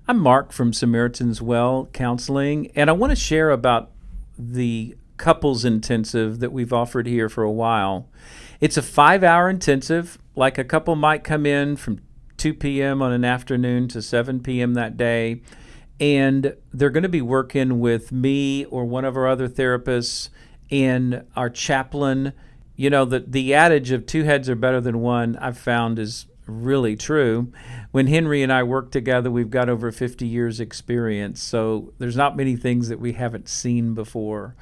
I'm Mark from Samaritan's Well Counseling, and I want to share about the couples intensive that we've offered here for a while. It's a 5 hour intensive, like a couple might come in from 2 p.m. on an afternoon to 7 p.m. that day, and they're going to be working with me or one of our other therapists and our chaplain. You know, the adage of two heads are better than one, I've found, is really true. When Henry and I work together, we've got over 50 years experience, so there's not many things that we haven't seen before.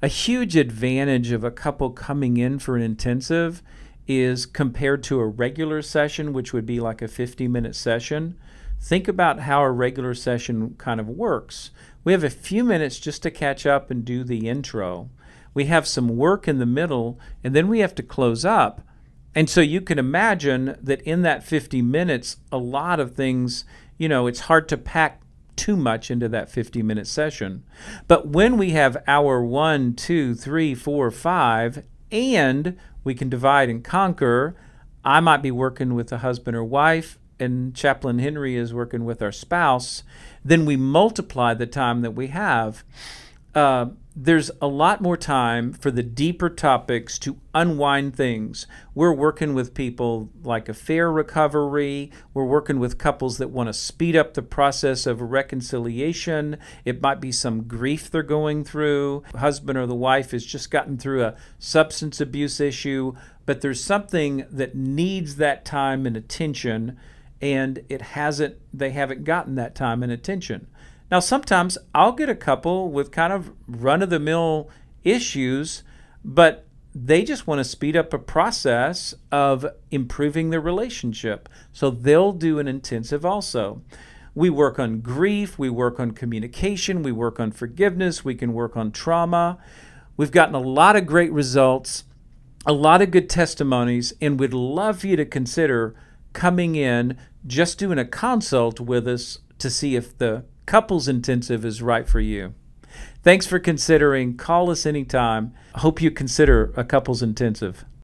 A huge advantage of a couple coming in for an intensive is compared to a regular session, which would be like a 50-minute session. Think about how a regular session kind of works. We have a few minutes just to catch up and do the intro. We have some work in the middle, and then we have to close up. And so you can imagine that in that 50 minutes, a lot of things, it's hard to pack too much into that 50-minute session. But when we have hour 1, 2, 3, 4, 5, and we can divide and conquer, I might be working with a husband or wife, and Chaplain Henry is working with our spouse, then we multiply the time that we have. There's a lot more time for the deeper topics to unwind things. We're working with people like affair recovery. We're working with couples that want to speed up the process of reconciliation. It might be some grief they're going through. The husband or the wife has just gotten through a substance abuse issue, but there's something that needs that time and attention, and they haven't gotten that time and attention. Now, sometimes I'll get a couple with kind of run-of-the-mill issues, but they just want to speed up a process of improving their relationship. So they'll do an intensive also. We work on grief, we work on communication, we work on forgiveness, we can work on trauma. We've gotten a lot of great results, a lot of good testimonies, and we'd love for you to consider coming in, just doing a consult with us to see if the couples intensive is right for you. Thanks for considering. Call us anytime. Hope you consider a couples intensive.